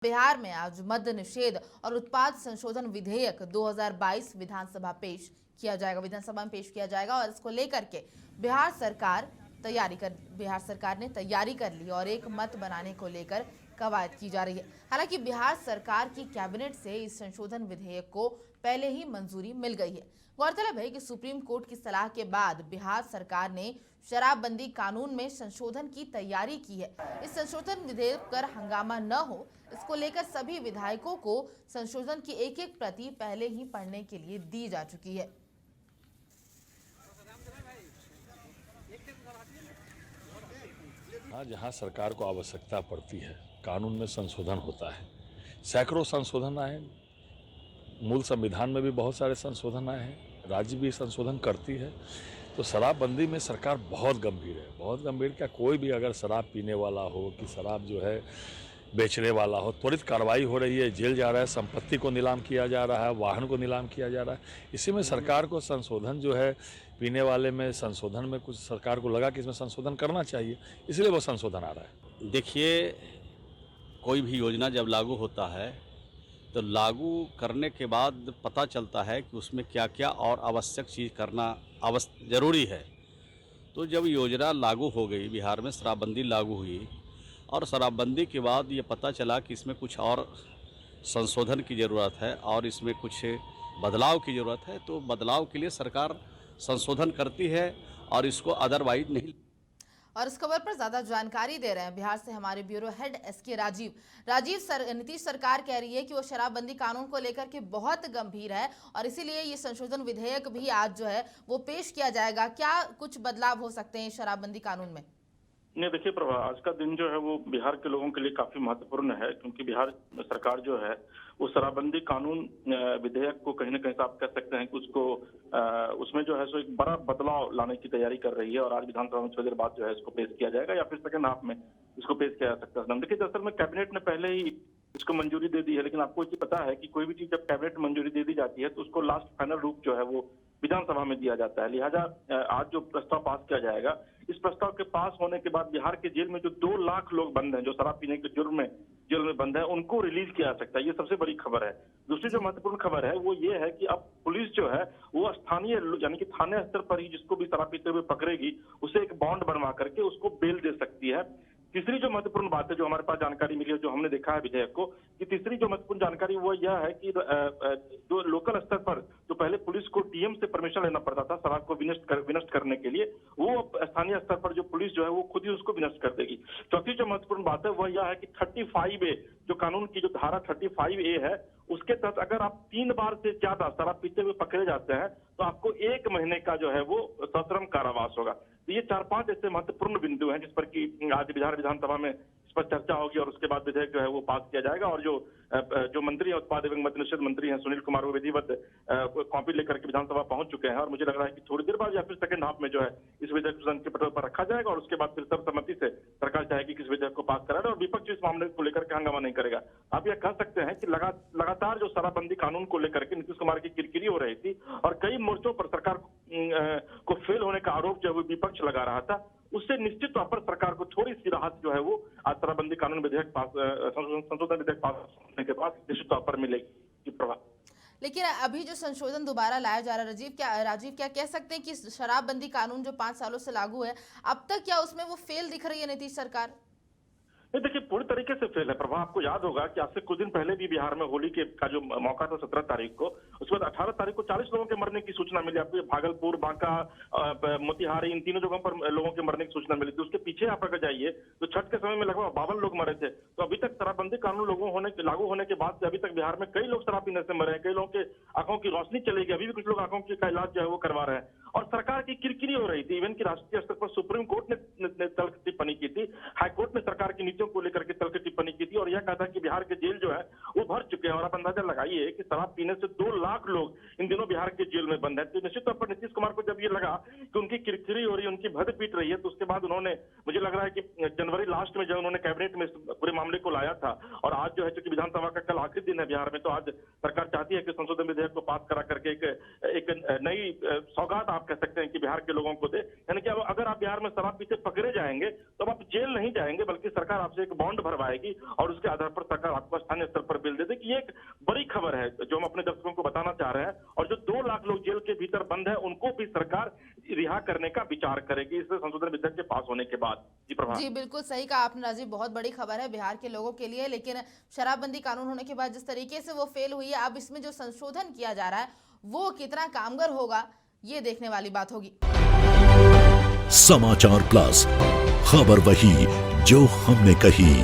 बिहार में आज मद्य निषेध और उत्पाद संशोधन विधेयक 2022 विधानसभा पेश किया जाएगा। विधानसभा में पेश किया जाएगा और इसको लेकर के बिहार सरकार ने तैयारी कर ली और एक मत बनाने को लेकर कवायद की जा रही है। हालांकि बिहार सरकार की कैबिनेट से इस संशोधन विधेयक को पहले ही मंजूरी मिल गई है। गौरतलब है कि सुप्रीम कोर्ट की सलाह के बाद बिहार सरकार ने शराबबंदी कानून में संशोधन की तैयारी की है। इस संशोधन विधेयक पर हंगामा न हो, इसको लेकर सभी विधायकों को संशोधन की एक प्रति पहले ही पढ़ने के लिए दी जा चुकी है। हाँ, जहाँ सरकार को आवश्यकता पड़ती है कानून में संशोधन होता है। सैकड़ों संशोधन आए, मूल संविधान में भी बहुत सारे संशोधन आए हैं, राज्य भी संशोधन करती है। तो शराबबंदी में सरकार बहुत गंभीर है, बहुत गंभीर। क्या कोई भी अगर शराब पीने वाला हो कि शराब जो है बेचने वाला हो, त्वरित कार्रवाई हो रही है, जेल जा रहा है, संपत्ति को नीलाम किया जा रहा है, वाहन को नीलाम किया जा रहा है। इसी में सरकार को संशोधन जो है पीने वाले में संशोधन में कुछ सरकार को लगा कि इसमें संशोधन करना चाहिए, इसलिए वो संशोधन आ रहा है। देखिए, कोई भी योजना जब लागू होता है तो लागू करने के बाद पता चलता है कि उसमें क्या क्या और आवश्यक चीज़ करना ज़रूरी है। तो जब योजना लागू हो गई, बिहार में शराबबंदी लागू हुई और शराबबंदी के बाद ये पता चला कि इसमें कुछ और संशोधन की ज़रूरत है और इसमें कुछ बदलाव की ज़रूरत है, तो बदलाव के लिए सरकार संशोधन करती है और इसको अदरवाइज नहीं। और इस खबर पर ज्यादा जानकारी दे रहे हैं बिहार से हमारे bureau head SK Rajeev. Nitish सरकार कह रही है कि वो शराबबंदी कानून को लेकर के बहुत गंभीर है और इसीलिए ये संशोधन विधेयक भी आज जो है वो पेश किया जाएगा। क्या कुछ बदलाव हो सकते हैं शराबबंदी कानून में? नहीं, देखिए प्रभा, आज का दिन जो है वो बिहार के लोगों के लिए काफी महत्वपूर्ण है, क्योंकि बिहार सरकार जो है वो शराबबंदी कानून विधेयक को कहीं ना कहीं आप कह सकते हैं कि उसको उसमें जो है सो एक बड़ा बदलाव लाने की तैयारी कर रही है और आज विधानसभा में थोड़ी देर बाद जो है इसको पेश किया जाएगा या फिर सेकंड हाफ में इसको पेश किया जा सकता है। देखिए, दरअसल में कैबिनेट ने पहले ही इसको मंजूरी दे दी है, लेकिन आपको ये पता है कि कोई भी चीज जब कैबिनेट में मंजूरी दे दी जाती है तो उसको लास्ट फाइनल रूप जो है वो विधानसभा में दिया जाता है। लिहाजा आज जो प्रस्ताव पास किया जाएगा, इस प्रस्ताव के पास होने के बाद बिहार के जेल में जो 2 लाख लोग बंद हैं, जो शराब पीने के जुर्म में जेल में बंद है, उनको रिलीज किया जा सकता है। ये सबसे बड़ी खबर है। दूसरी जो महत्वपूर्ण खबर है वो ये है कि अब पुलिस जो है वो स्थानीय यानी कि थाने स्तर पर ही जिसको भी शराब पीते हुए पकड़ेगी उसे एक बॉन्ड बनवा करके उसको बेल दे सकती है। तीसरी जो महत्वपूर्ण बात है, जो हमारे पास जानकारी मिली है, जो हमने देखा है विधेयक को, कि तीसरी जो महत्वपूर्ण जानकारी वो यह है कि जो लोकल स्तर पर जो पहले पुलिस को डीएम से परमिशन लेना पड़ता था शराब को विनष्ट करने के लिए, वो स्थानीय स्तर पर जो पुलिस जो है वो खुद ही उसको विनष्ट कर देगी। चौथी जो महत्वपूर्ण बात है वह यह है कि 35A जो कानून की जो धारा 35A है, उसके तहत अगर आप 3 बार से ज्यादा शराब पीते हुए पकड़े जाते हैं तो आपको 1 महीने का जो है वो सश्रम कारावास होगा। तो ये 4-5 ऐसे महत्वपूर्ण बिंदु हैं जिस पर कि आज बिहार विधानसभा में इस पर चर्चा होगी और उसके बाद विधेयक जो है वो पास किया जाएगा। और जो मंत्री उत्पाद एवं मद्य निषेध मंत्री हैं सुनील कुमार, वो विधिवत कॉपी लेकर के विधानसभा पहुंच चुके हैं और मुझे लग रहा है कि थोड़ी देर बाद या फिर सेकंड हाफ में जो है इस विधेयक को सदन के पटल पर रखा जाएगा और उसके बाद फिर सर्वसम्मति से सरकार चाहेगी कि इस विधेयक को पास कराए और विपक्ष इस मामले को लेकर के हंगामा नहीं करेगा। आप यह कह सकते हैं कि लगातार जो शराबबंदी कानून को लेकर के नीतीश कुमार की किरकिरी हो रही थी और कई मोर्चों पर सरकार को फेल होने का आरोप जो है विपक्ष लगा रहा था, उससे निश्चित तौर पर सरकार को थोड़ी सी राहत जो है वो आज शराबबंदी कानून विधेयक पास संशोधन विधेयक पास होने के बाद निश्चित तौर पर मिलेगी। प्रभाव लेकिन अभी जो संशोधन दोबारा लाया जा रहा है, राजीव क्या कह सकते हैं कि शराबबंदी कानून जो 5 सालों से लागू है, अब तक क्या उसमें वो फेल दिख रही है नीतीश सरकार? नहीं, देखिए, पूरी तरीके से फेल है। प्रभा, आपको याद होगा कि आज से कुछ दिन पहले भी बिहार में होली का जो मौका था 17 तारीख को, उसके बाद 18 तारीख को 40 लोगों के मरने की सूचना मिली। आपको भागलपुर, बांका, मोतिहारी, इन तीनों जगहों पर लोगों के मरने की सूचना मिली थी। उसके पीछे आप अगर जाइए तो छठ के समय में लगभग 52 लोग मरे थे। तो अभी तक शराबबंदी कानून लागू होने के बाद से अभी तक बिहार में कई लोग शराब पीने से मरे हैं, कई लोगों के आंखों की रोशनी चली गई, अभी भी कुछ लोग आंखों का इलाज जो है वो करवा रहे हैं और सरकार की किरकिरी हो रही थी। इवन की राष्ट्रीय स्तर पर सुप्रीम कोर्ट ने तल्ख टिप्पणी की थी, हाईकोर्ट ने सरकार की नीतियों को लेकर के तल्ख टिप्पणी की थी और यह कहा था कि बिहार के जेल जो है वो भर चुके हैं और आप अंदाजा लगाइए कि शराब पीने से 2 लाख लोग इन दिनों बिहार के जेल में बंद है। तो निश्चित तौर पर नीतीश कुमार को जब ये लगा कि उनकी किरकिरी हो रही है, उनकी भद पीट रही है, तो उसके बाद उन्होंने, मुझे लग रहा है कि जनवरी लास्ट में जब उन्होंने कैबिनेट में पूरे मामले को लाया था और आज जो है चूंकि विधानसभा का कल आखिरी दिन है बिहार में, तो आज सरकार चाहती है कि संशोधन विधेयक को पास करा करके एक नई सौगात आप कह सकते हैं कि बिहार के लोगों को दे। यानी कि अगर आप बिहार में शराब पीते पकड़े जाएंगे तो अब आप जेल नहीं जाएंगे, बल्कि सरकार आपसे एक बॉन्ड भरवाएगी और उसके आधार पर सरकार आपको स्थानीय स्तर पर बिल दे देगी। ये एक बड़ी खबर है जो हम अपने दर्शकों को बताना चाह रहे हैं। और जो 2 लाख लोग जेल के भीतर बंद है उनको भी सरकार रिहा करने का विचार करेगी इस संशोधन विधेयक के पास होने के बाद। जी प्रभा। जी बिल्कुल सही कहा आपने राजीव, बहुत बड़ी खबर है बिहार के लोगों के लिए। लेकिन शराबबंदी कानून होने के बाद जिस तरीके से वो फेल हुई है, अब इसमें जो संशोधन किया जा रहा है वो कितना कामगर होगा, ये देखने वाली बात होगी। समाचार प्लस, खबर वही जो हमने कही।